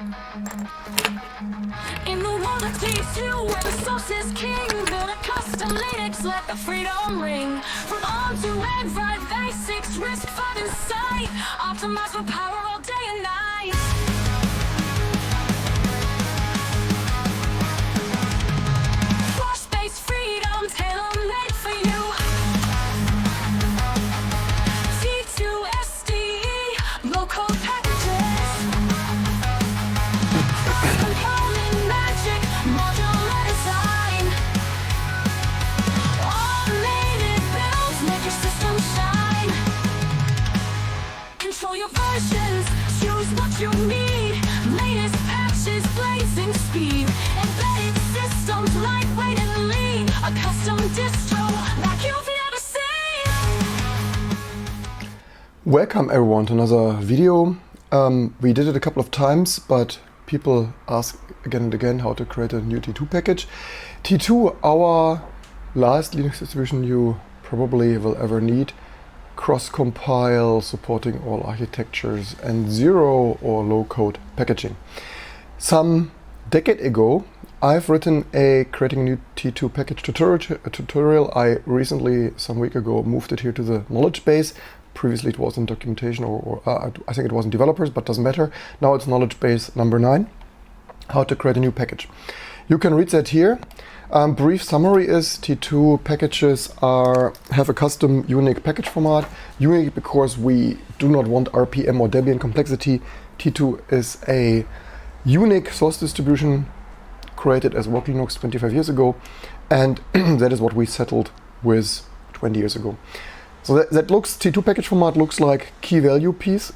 In the world of T2, where the source is king, build a custom Linux like a freedom ring. From on to end, write basics, risk, fun, and sight. Optimize for power all day and night. For space freedom, tailor-made for you. T2 SDE, low-code packages. Component magic, modular design. Automated builds make your system shine. Control your versions, choose what you need. Latest patches, blazing speed. Embedded systems, lightweight and lean. A custom distro like you've never seen. Welcome everyone to another video. We did it a couple of times, but people ask again and again how to create a new T2 package. T2, our last Linux distribution you probably will ever need. Cross-compile, supporting all architectures, and zero or low-code packaging. Some decade ago, I've written a creating a new T2 package tutorial. I recently, some week ago, moved it here to the knowledge base. Previously it was in documentation or I think it was in developers, but doesn't matter. Now it's knowledge base number 9, how to create a new package. You can read that here. Brief summary is T2 packages have a custom unique package format. Unique because we do not want RPM or Debian complexity. T2 is a unique source distribution created as Rock Linux 25 years ago, and that is what we settled with 20 years ago. So that looks, T2 package format looks like key value pairs.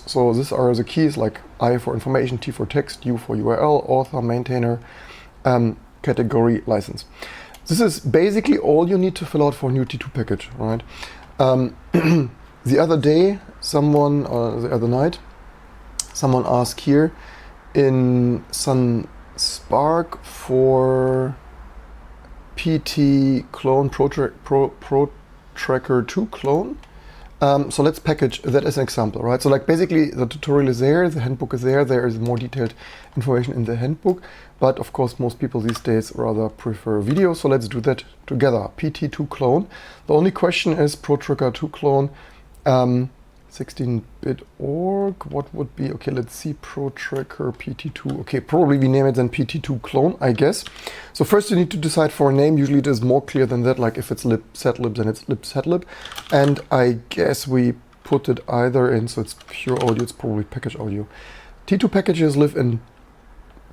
So these are the keys like I for information, T for text, U for URL, author, maintainer, category, license. This is basically all you need to fill out for a new T2 package, right? The other day, the other night, someone asked here in Sun Spark for PT clone ProTracker 2 clone. So let's package that as an example, right? So like basically the tutorial is there, the handbook is there, there is more detailed information in the handbook, but of course most people these days rather prefer video, so let's do that together. PT2 clone. The only question is ProTracker 2 clone, 16-bit org, what would be, okay, let's see, ProTracker PT2, okay, probably we name it then PT2 clone, I guess. So first you need to decide for a name. Usually it is more clear than that, like if it's libsetlib, then it's libsetlib. And I guess we put it either in, so it's pure audio, it's probably package audio. T2 packages live in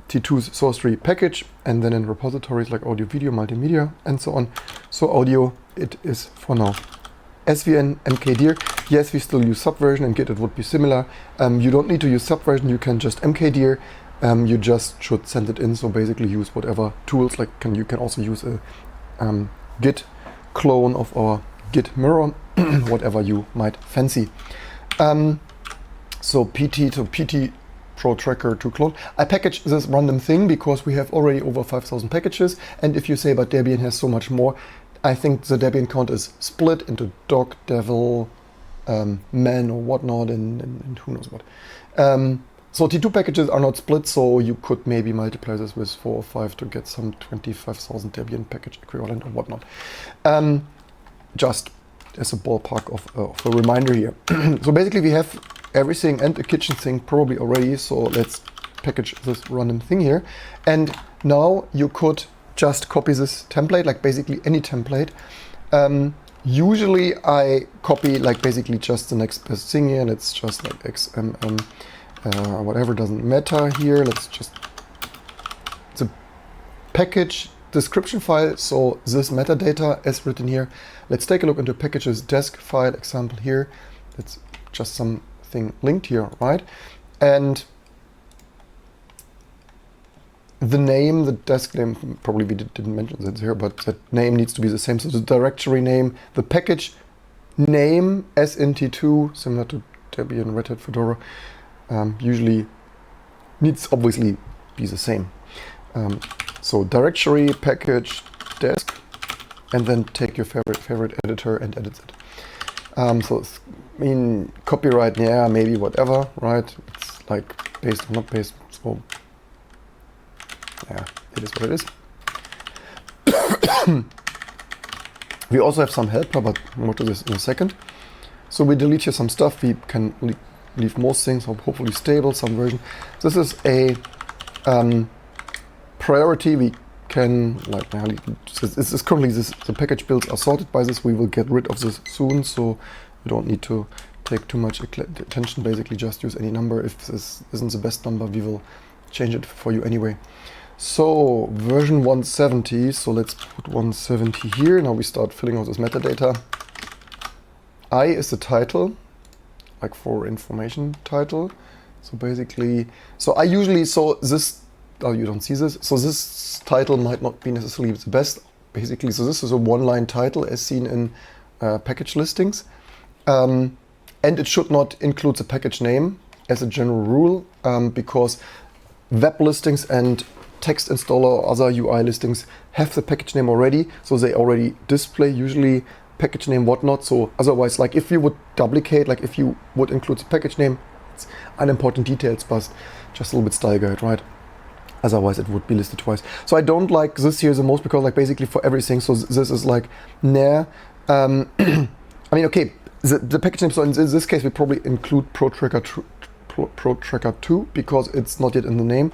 T2's source tree package, and then in repositories like audio, video, multimedia, and so on. So audio, it is for now. SVN, mkdir, yes, we still use subversion, and Git it would be similar. You don't need to use subversion, you can just mkdir, you just should send it in, so basically use whatever tools, like you can also use a Git clone of our Git mirror, whatever you might fancy. So PT ProTracker 2 clone. I package this random thing because we have already over 5,000 packages, and if you say, but Debian has so much more, I think the Debian count is split into dog, devil, man or whatnot, and who knows what. So T2 packages are not split, so you could maybe multiply this with 4 or 5 to get some 25,000 Debian package equivalent or whatnot. Just as a ballpark of a reminder here. So basically we have everything and the kitchen sink probably already, so let's package this random thing here. And now you could just copy this template, like basically any template. Usually I copy like basically just the next best thing here, and it's just like XMM, whatever, doesn't matter here. Let's just, it's a package description file, so this metadata as written here. Let's take a look into packages desk file example here. It's just something linked here, right? And the name, the desk name, probably we didn't mention that here, but that name needs to be the same. So the directory name, the package name as in T2, similar to Debian, Red Hat, Fedora, usually needs obviously be the same. So directory, package, desk, and then take your favorite editor and edit it. So I mean, copyright, yeah, maybe whatever, right? It's like based or not based. So yeah, it is what it is. We also have some helper, but more to this in a second. So we delete here some stuff. We can leave most things, hopefully stable, some version. This is a priority. We can, like, this is currently the package builds are sorted by this. We will get rid of this soon, so we don't need to take too much attention. Basically, just use any number. If this isn't the best number, we will change it for you anyway. So version 170. So let's put 170 here. Now we start filling out this metadata. I is the title, like for information title. So basically, so I usually, so this, oh, you don't see this. So this title might not be necessarily the best, basically. So this is a one-line title as seen in package listings. And it should not include the package name as a general rule, because web listings and text installer or other UI listings have the package name already. So they already display usually package name, whatnot. So otherwise, like if you would duplicate, like if you would include the package name, it's unimportant details, but just a little bit style guide, right? Otherwise it would be listed twice. So I don't like this here the most because like basically for everything, so this is like nah. I mean, okay, the package name, so in this case we probably include ProTracker 2 because it's not yet in the name.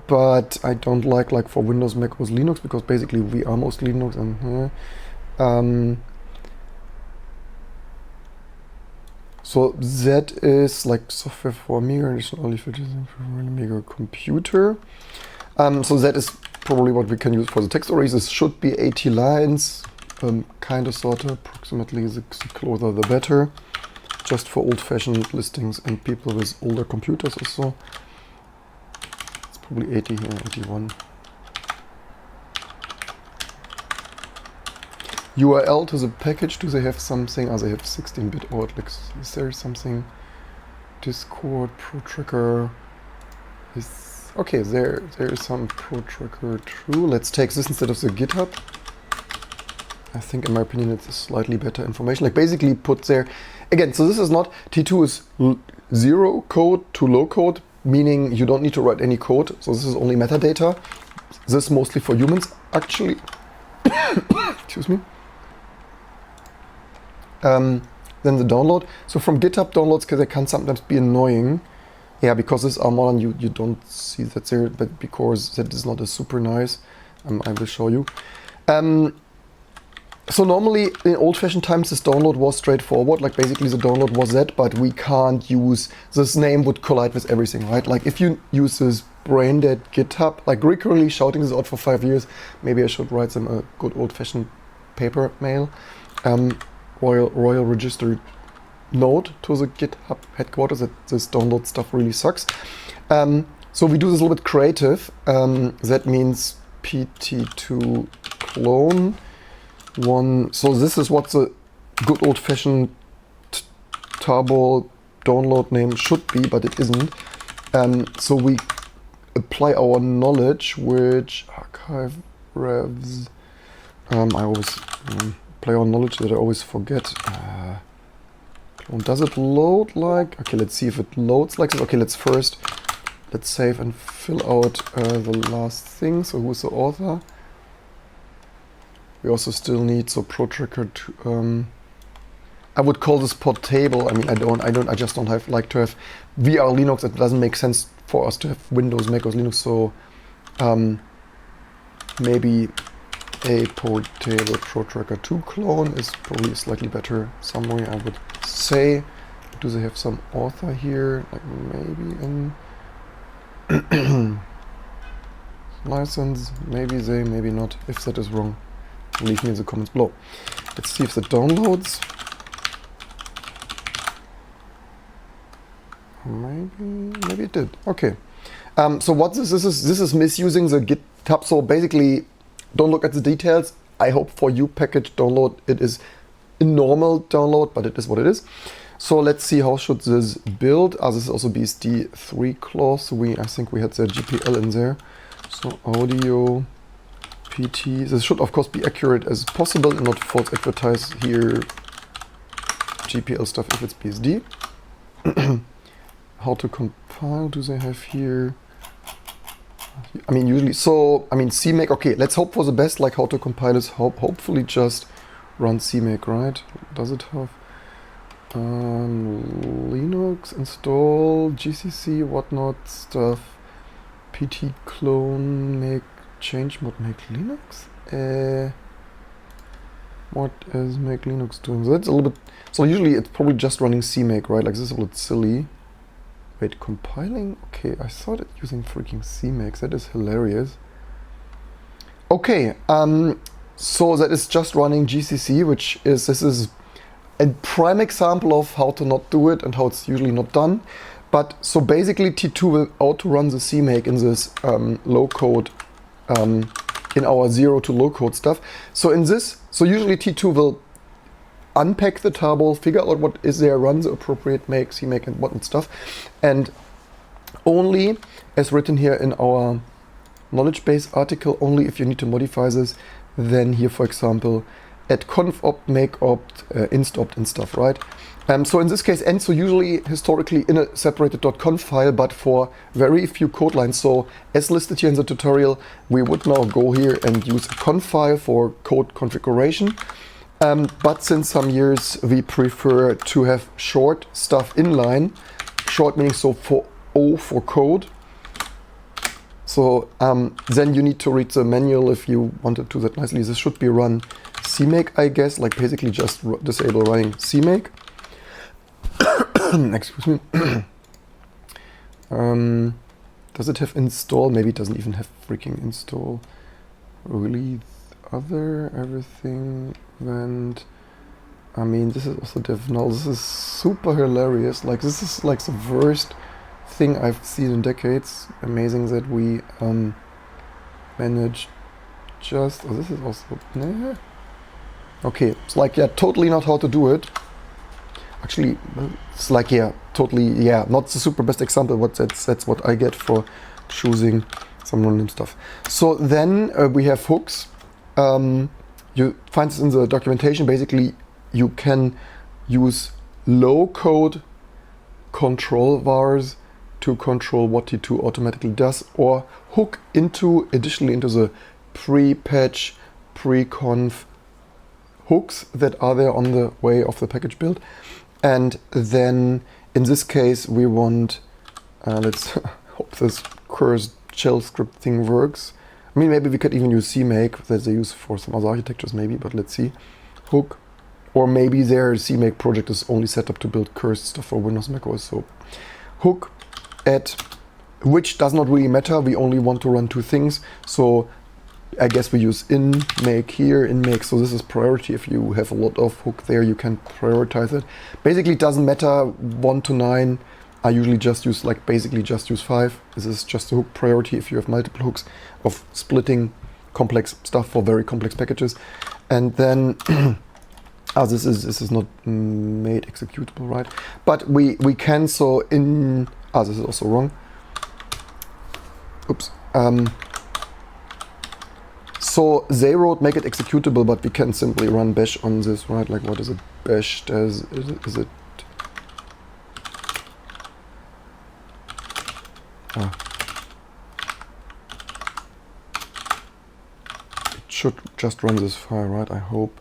But I don't like for Windows, Mac OS, Linux, because basically we are mostly Linux and so that is like software for Amiga, additional features for an Amiga computer. So that is probably what we can use for the text arrays. This should be 80 lines, kind of, sort of, approximately. The closer the better. Just for old-fashioned listings and people with older computers or so. It's probably 80 here, 81. URL to the package, do they have something? Oh, they have 16-bit or like, is there something? Discord, ProTracker is okay, there is some ProTracker true. Let's take this instead of the GitHub. I think in my opinion it's slightly better information. Like basically put there again, so this is not T2 is zero code to low code, meaning you don't need to write any code. So this is only metadata. This is mostly for humans actually. Excuse me. Then the download. So from GitHub downloads, they can sometimes be annoying. Yeah, because this are modern, you don't see that there, but because that is not a super nice. I will show you. So normally in old-fashioned times this download was straightforward, like basically the download was that, but we can't use, this name would collide with everything, right? Like if you use this brain-dead GitHub, like recurrently shouting this out for 5 years, maybe I should write them a good old-fashioned paper mail. Royal registered note to the GitHub headquarters that this download stuff really sucks. So we do this a little bit creative. That means pt2 clone one. So this is what the good old-fashioned turbo download name should be, but it isn't. So we apply our knowledge, which archive revs. I always apply our knowledge that I always forget. Does it load like? Okay, let's see if it loads like this. Okay, let's save and fill out the last thing. So who's the author? We also still need ProTracker to, I would call this portable. I mean, I just don't like to have VR Linux. It doesn't make sense for us to have Windows, Mac OS, Linux. So maybe a portable ProTracker 2 clone is probably a slightly better summary, I would say. Do they have some author here? Like maybe in license? Maybe they, maybe not. If that is wrong, leave me in the comments below. Let's see if that downloads. Maybe it did. Okay. So what this is misusing the GitHub. So basically, don't look at the details. I hope for you package download, it is a normal download, but it is what it is. So let's see how should this build. This is also BSD3 clause. I think we had the GPL in there. So audio PT. This should of course be accurate as possible and not false advertise here GPL stuff if it's BSD. how to compile do they have here? I mean, usually, so, I mean, CMake, okay, let's hope for the best, like how to compile is hopefully just run CMake, right? Does it have Linux, install, GCC, whatnot stuff, pt clone, make, change mod, make Linux? What is make Linux doing? So that's a little bit, so usually it's probably just running CMake, right? Like this is a little silly. Wait, compiling? Okay, I thought it using freaking CMake. That is hilarious. Okay, so that is just running GCC, which is, this is a prime example of how to not do it and how it's usually not done. But so basically T2 will auto-run the CMake in this low code, in our 0 to low code stuff. So in this, so usually T2 will unpack the table, figure out what is there, run the appropriate make, CMake and whatnot stuff. And only, as written here in our knowledge base article, only if you need to modify this, then here, for example, add conf opt, make opt, inst opt and stuff, right? So in this case, and so usually historically in a separated .conf file, but for very few code lines. So as listed here in the tutorial, we would now go here and use a conf file for code configuration. But since some years we prefer to have short stuff inline, short meaning so for O for code. So then you need to read the manual if you want to do that nicely. This should be run CMake, I guess, like basically just disable running CMake. Excuse me. Does it have install? Maybe it doesn't even have freaking install. Release other, everything went. I mean, this is also dev null. This is super hilarious. Like, this is like the worst thing I've seen in decades. Amazing that we managed just. Oh, this is also. Nah. Okay, it's like, yeah, totally not how to do it. Actually, it's like, yeah, totally, yeah, not the super best example, but that's what I get for choosing some random stuff. So then we have hooks. You find this in the documentation. Basically, you can use low code control vars to control what T2 automatically does, or hook additionally into the pre-patch, pre-conf hooks that are there on the way of the package build. And then in this case we want, let's hope this cursed shell script thing works. I mean, maybe we could even use CMake that they use for some other architectures maybe, but let's see. Hook, or maybe their CMake project is only set up to build cursed stuff for Windows Mac OS. So hook at, which does not really matter, we only want to run two things. So I guess we use in make here, in make, so this is priority. If you have a lot of hook there, you can prioritize it. Basically, it doesn't matter 1 to 9. I usually just use, like, basically just use 5. This is just a hook priority if you have multiple hooks of splitting complex stuff for very complex packages. And then, this is not made executable, right? But we can, so in, this is also wrong. Oops. So they wrote make it executable, but we can simply run bash on this, right? Like, what is it? Bash does, is it? It should just run this file, right? I hope.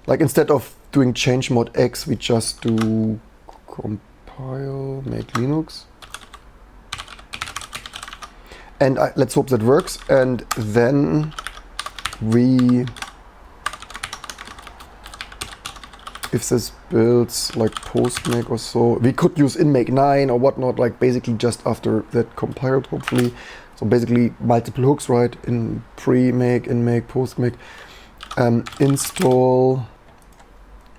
Like, instead of doing change mod X, we just do compile, make Linux. And let's hope that works. And then if this builds like post make or so, we could use in make 9 or whatnot, like basically just after that compiled, hopefully. So basically multiple hooks, right? In pre-make, in make, post make. Install,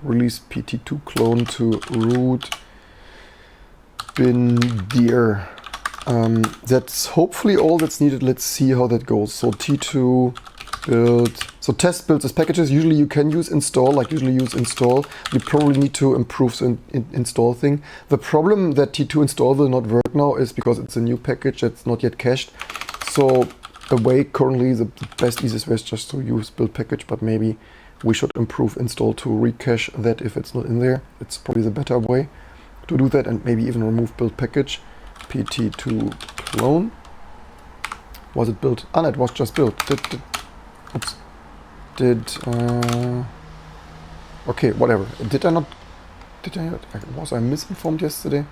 release pt2 clone to root bin dir. That's hopefully all that's needed. Let's see how that goes. So T2 build, so test builds as packages. Usually you can use install, like usually use install. You probably need to improve the install thing. The problem that T2 install will not work now is because it's a new package that's not yet cached. So the way currently, the best easiest way is just to use build package, but maybe we should improve install to recache that if it's not in there. It's probably the better way. to do that, and maybe even remove build package pt2 clone. Was it built? Ah, no, it was just built. Okay, whatever. Did I not? Was I misinformed yesterday?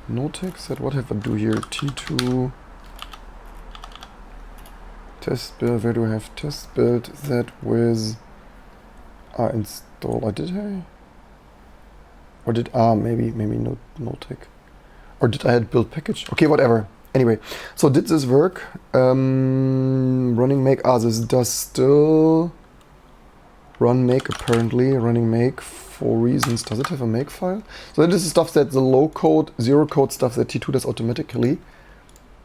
No text. That what have I do here? T2 test build. Where do I have test build? That with install. Did I? Or did maybe no tech. Or did I had build package? Okay, whatever. Anyway, so did this work? Running make. This does still run make apparently. Running make for reasons. Does it have a make file? So this is stuff that the low code, zero code stuff that T2 does automatically.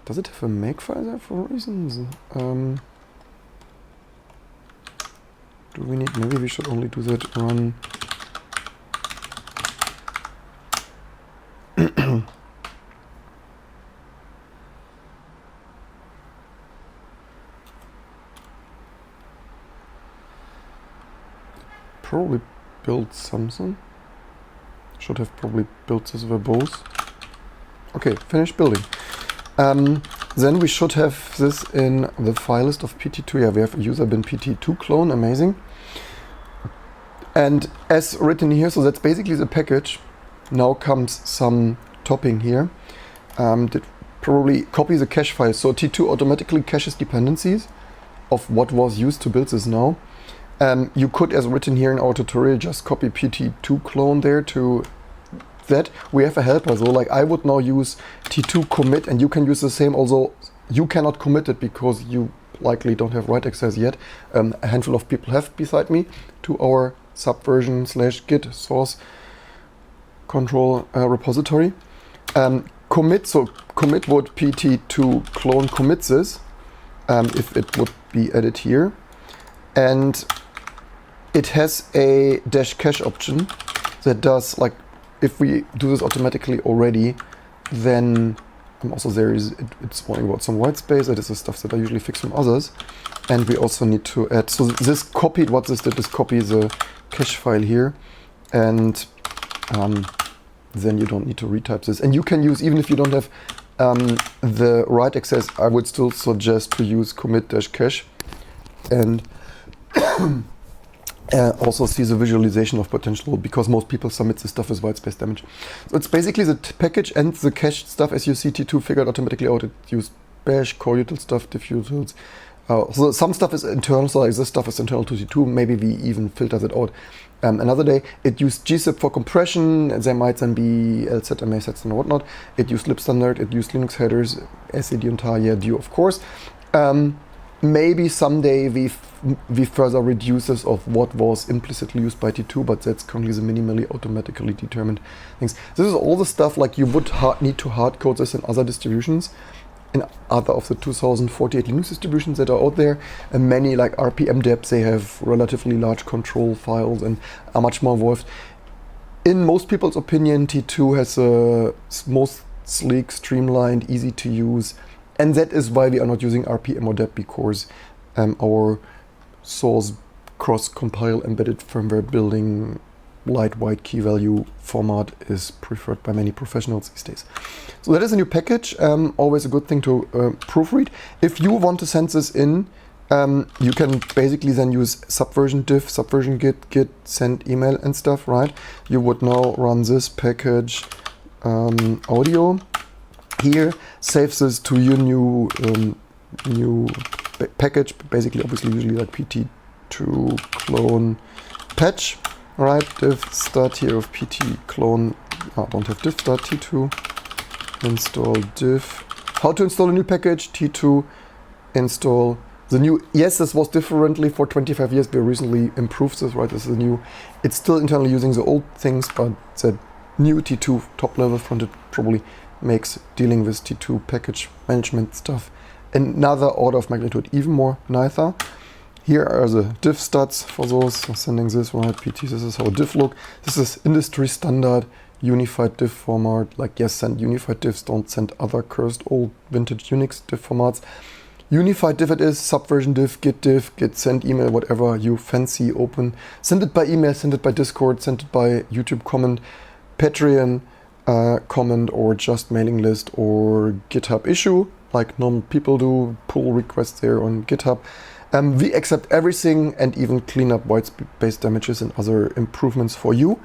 Does it have a make file there for reasons? Do we need? Maybe we should only do that run. Probably built something. Should have probably built this verbose. Okay, finish building. Then we should have this in the file list of pt2. Yeah, we have a user bin pt2 clone, amazing. And as written here, so that's basically the package. Now comes some topping here. That probably copy the cache file. So T2 automatically caches dependencies of what was used to build this now. You could, as written here in our tutorial, just copy pt2 clone there to that. We have a helper, so like I would now use t2 commit, and you can use the same, although you cannot commit it because you likely don't have write access yet. A handful of people have beside me to our subversion / git source control repository. Commit, so commit would pt2 clone commit this, if it would be added here. And it has a -cache option that does, like, if we do this automatically already, then also there is, it's warning about some white space. That is the stuff that I usually fix from others. And we also need to add, so this copied, what this did is copy the cache file here. And then you don't need to retype this. And you can use, even if you don't have the write access, I would still suggest to use commit -cache. And also see the visualization of potential, because most people submit this stuff with white space damage. So it's basically the package and the cache stuff. As you see, T2 figured automatically out. It used bash, core util stuff, diff utils. So some stuff is internal, so like this stuff is internal to T2. Maybe we even filter that out. Another day, it used gzip for compression. There might then be lset, MA sets and whatnot. It used libstandard, it used Linux headers, SED and tar, yeah, do of course. Maybe someday we further reduce this of what was implicitly used by T2, but that's currently the minimally automatically determined things. This is all the stuff like you would need to hard code this in other distributions, in other of the 2048 Linux distributions that are out there. And many like RPM depths, they have relatively large control files and are much more involved. In most people's opinion, T2 has a most sleek, streamlined, easy to use. And that is why we are not using RPM or dep, because our source cross-compile embedded firmware building light white key value format is preferred by many professionals these days. So that is a new package, always a good thing to proofread. If you want to send this in, you can basically then use subversion diff, subversion git send email and stuff, right? You would now run this package audio. Here, saves this to your new package, basically, obviously, usually like pt2 clone patch, right? Diff start here of pt clone. I don't have diff start t2. Install diff. How to install a new package? T2 install the new. Yes, this was differently for 25 years. We recently improved this, right? This is new. It's still internally using the old things, but the new T2 top level fronted probably makes dealing with T2 package management stuff another order of magnitude even more nicer. Here are the diff stats for those sending this, right? PT, this is how diff look. This is industry standard unified diff format. Like, yes, send unified diffs, don't send other cursed old vintage Unix diff formats. Unified diff it is, subversion diff, git send email, whatever you fancy, open. Send it by email, send it by Discord, send it by YouTube comment, Patreon, comment or just mailing list or GitHub issue, like normal people do, pull requests there on GitHub. We accept everything and even clean up white space damages and other improvements for you.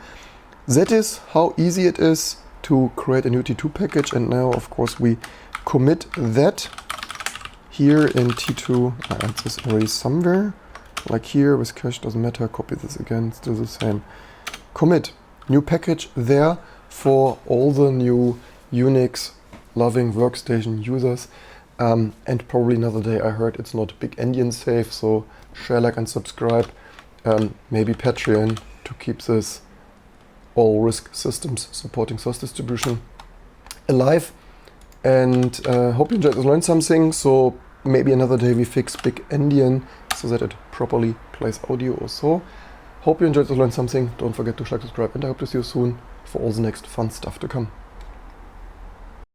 That is how easy it is to create a new T2 package. And now, of course, we commit that here in T2. I add this already somewhere, like here with cache, doesn't matter. Copy this again, still the same. Commit, new package there for all the new Unix loving workstation users. And probably another day I heard it's not big endian safe, so share, like, and subscribe. Maybe Patreon to keep this all risk systems supporting source distribution alive. And hope you enjoyed this, learned something. So maybe another day we fix big endian so that it properly plays audio or so. Hope you enjoyed this, learned something. Don't forget to like, subscribe, and I hope to see you soon for all the next fun stuff to come.